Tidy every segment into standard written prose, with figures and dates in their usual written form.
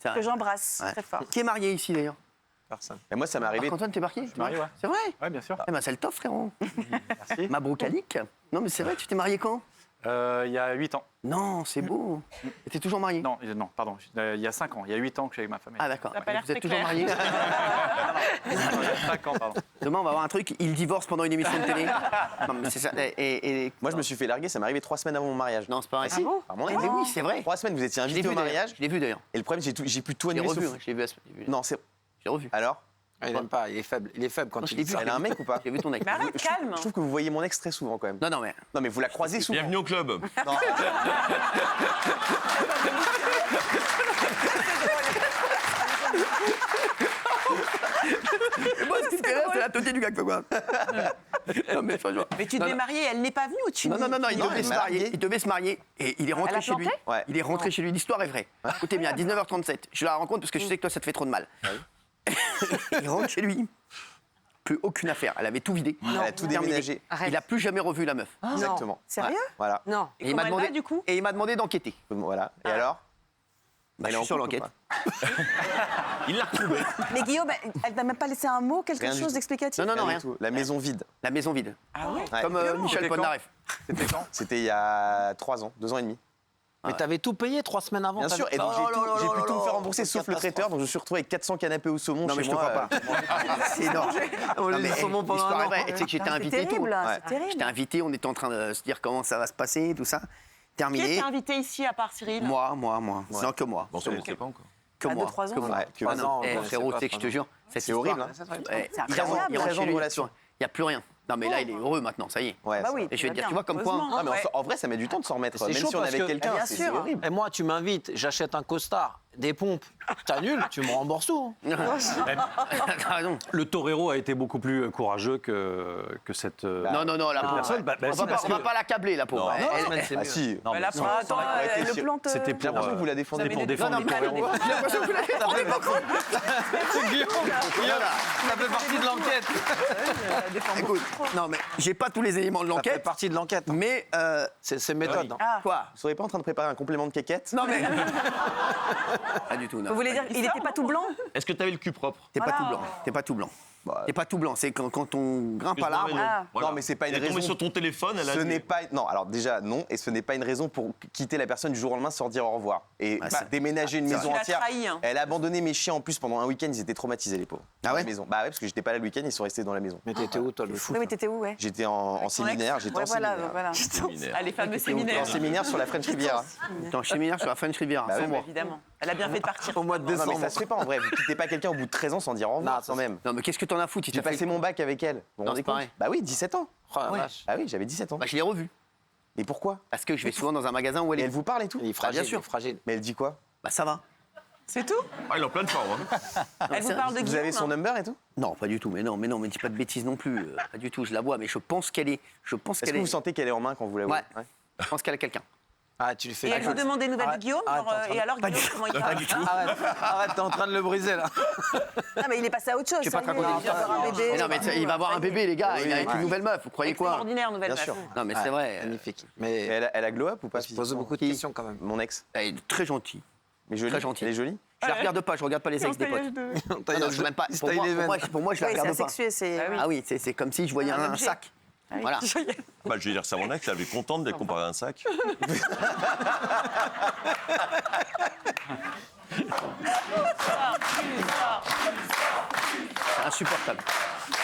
que j'embrasse très fort. Qui est marié ici d'ailleurs? Personne. Et moi, ça m'est arrivé. Marc-Antoine, t'es marié? marié, ouais. C'est vrai? Ouais, bien sûr. Eh ben, c'est le top, frérot. Merci. Mabroukalik. Non, mais c'est vrai, tu t'es marié quand? Il y a 8 ans. Non, c'est beau. Et t'es toujours marié? Non, pardon. Il y a 5 ans. Il y a 8 ans que je suis avec ma femme. Ah, d'accord. Ça a pas l'air Vous êtes très toujours clair. marié? Il y a 5 ans, pardon. Demain, on va avoir un truc, il divorce pendant une émission de télé. Non, mais c'est ça. Moi, je me suis fait larguer, ça m'est arrivé 3 semaines avant mon mariage. Non, c'est pas vrai. Ah bon? Par mon Eh ex. mais oui, c'est vrai. 3 semaines, vous étiez Je l'ai invité vu au d'ailleurs. mariage. Je l'ai vu d'ailleurs. Et le problème, j'ai plus tout Je l'ai annulé. revu. Sauf... Je l'ai vu. Non, c'est. Je l'ai revu. Alors Il aime pas, il est faible. Il est faible quand Non, je il l'ai dit vu. ça. Elle a un mec ou pas? J'ai vu ton ex. Mais arrête, calme. Je trouve que vous voyez mon ex très souvent quand même. Non, non, mais. Non, mais vous la croisez souvent. Bienvenue au club. Non. Moi, ce qui me fait rire, c'est la totée du gars, quoi. Non, mais franchement. Mais tu Non, devais non. marier, elle n'est pas venue ou tu... Non, il Non, devait elle se m'a marier. largué. Il devait se marier et il est rentré Elle a chez lui. planté Ouais. Il est rentré chez lui. L'histoire est vraie. Écoutez bien, à 19h37, je la rencontre parce que je sais que toi, ça te fait trop de mal. Il rentre chez lui. Plus aucune affaire. Elle avait tout vidé. Elle a tout Terminé. déménagé. Il a plus jamais revu la meuf. Exactement. Sérieux? Voilà. Non. Et comment elle va, du coup? Et il m'a demandé d'enquêter. Voilà. Et alors? Bah, Elle je est en suis sur couple ou l'enquête. Il l'a retrouvé. Mais Guillaume, elle t'a même pas laissé un mot, quelque Rien du chose tout. d'explicatif? Non, Rien du rien. tout. La maison vide. La maison vide. Ah ouais? Ouais. Comme Michel C'était quand Polnareff. C'était quand? C'était il y a 3 ans, 2 ans et demi. Mais t'avais tout payé 3 semaines avant. Bien sûr, et donc j'ai pu tout me faire rembourser sauf le traiteur, donc je me suis retrouvé avec 400 canapés au saumon Non, mais chez je te moi. crois pas. C'est énorme. On Non, les mais, saumons pendant l'histoire un est an. vraie. Tu sais que j'étais C'est invité et tout. terrible, Ouais. c'est terrible. J'étais invité, on était en train de se dire comment ça va se passer, tout ça. Qui Terminé. est invité ici à part Cyril? Moi. Non, que moi. Bon, ça ne pas encore. Que À moi. 2-3 ans, que moi. ouais. Ah non, ans, eh, ouais, frérot, c'est tu sais pas que je te jure, cette C'est histoire, horrible, hein. C'est il rentre incroyable. chez Très lui, de relation. il n'y a plus rien. Non, mais là, il est heureux maintenant, ça y est. Ouais, Bah ça oui. va. Et je vais te dire, bien, tu vois, comme quoi. heureusement. Ah, mais Ouais. en vrai, ça met du temps de s'en remettre. C'est Même chaud si on est parce avec que- quelqu'un, Bien c'est sûr. horrible. Et moi, tu m'invites, j'achète un costard, des pompes, t'annules, tu me rembourses tout. T'as raison. Le torero a été beaucoup plus courageux que cette. Non, la pauvre. personne, bah, On si, va parce on va que- pas l'accabler, la pauvre. Non. Elle- Ah si. Non, Elle mais a ça- pas, attends, aurait été elle le sûr. plante. C'était J'ai l'impression que vous la défendez. C'était pour Non, défendre non, le mais elle- torero. j'ai l'impression que vous la défendez pas compte. Ça fait partie de l'enquête. Écoute, non, mais j'ai pas tous les éléments de Ça fait l'enquête, partie de l'enquête. mais. C'est méthode. hein. Ah, Quoi? Vous seriez pas en train de préparer un complément de quéquette? Non, mais. Pas du tout, non. vous voulez dire, il n'était pas tout blanc? Est-ce que tu avais le cul propre? T'es pas Voilà. tout blanc. T'es pas tout blanc. T'es pas tout blanc. C'est quand on grimpe à l'arbre. Ah. Non, mais c'est pas une Elle est tombée raison. sur ton téléphone, elle a Ce dit- n'est pas. Non, alors déjà, non, et ce n'est pas une raison pour quitter la personne du jour au lendemain sans dire au revoir. Et Ah, bah, c'est- déménager une c'est maison vrai. Tu l'as entière. trahi, hein. Elle a abandonné mes chiens en plus pendant un week-end, ils étaient traumatisés, les pauvres. Ah Dans ouais la maison. Bah ouais, parce que j'étais pas là le week-end, ils sont restés dans la maison. Mais t'étais où, toi, le fou Oui, mais t'étais où, ouais? J'étais en Ton séminaire, ex j'étais en Ouais, voilà, séminaire. voilà. Séminaire. Ah, les fameux J'étais séminaires. en séminaire sur la French Riviera. T'es en séminaire sur la French Riviera. Bah oui, sans moi. Évidemment. Elle a bien fait de partir. Au mois de Non, mais décembre. ça se fait pas en vrai. Vous quittez pas quelqu'un au bout de 13 ans sans dire au revoir Non, ça quand même. Non, mais qu'est-ce que t'en as foutu? J'ai passé mon bac avec elle. Vous vous Non, rendez c'est compte pareil. Bah oui, 17 ans. Oh, la Ouais. vache. Bah oui, j'avais 17 ans. Bah, je l'ai revu. Et pourquoi Parce que je vais souvent dans un magasin où elle Et est. elle vous parle et tout Il est fragile, bien sûr. il est fragile. Mais elle dit quoi Bah, ça va. C'est tout? Ah, il est en pleine forme. Hein. Elle vous parle de Vous Guillaume? avez son number et tout Non, pas du tout. Mais non, mais dis pas de bêtises non plus. Pas du tout. Je la vois, mais je pense qu'elle est. Je pense Est-ce qu'elle que est. vous sentez qu'elle est en main quand vous la voyez Ouais. Je pense qu'elle a quelqu'un. Ah, tu lui fais Et elle vous demande des nouvelles de Arrête, Guillaume? arrête, genre, t'es en train Et alors, Guillaume, comment il va? Arrête, t'es en train de le briser, là. Ah, mais il est passé à autre chose. Je vais pas ça te y est, raconter il vient d'avoir un bébé. Mais non, mais il va avoir un bébé, les gars. Il est avec ouais. une nouvelle meuf. Vous croyez quoi? Extraordinaire, nouvelle Bien meuf. sûr. Non, mais c'est vrai. Magnifique. Et Mais elle a glow up ou pas on se pose beaucoup de Qui questions, quand même. Mon ex. Elle est très gentille. Mais jolie. Très gentille. Elle est jolie Je la regarde pas. Je regarde pas les ex des potes. Non, non, je même pas. Pour moi, je la Oui, c'est regarde pas. asexué, c'est. Ah oui, c'est comme si je voyais Un un objet. sac. Voilà. Bah, je vais dire ça à mon ex, elle est contente d'être comparée à un sac. C'est insupportable.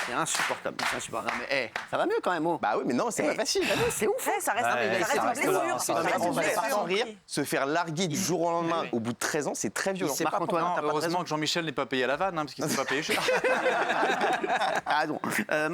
C'est insupportable. C'est insupportable. Non, mais ça va mieux quand même. Oh. Bah oui, mais non, c'est pas facile. C'est ouf. Ouais, ça reste un Ouais, ça ça reste reste une là, blessure. ça Non, mais reste en une vrai, blessure. sans rire, se faire larguer du jour au lendemain au bout de 13 ans, c'est très violent. Il sait pas pourquoi Marc-Antoine, t'as pas de Heureusement raison. que Jean-Michel n'est pas payé à la vanne, hein, parce qu'il ne s'est pas payé cher. Ah non.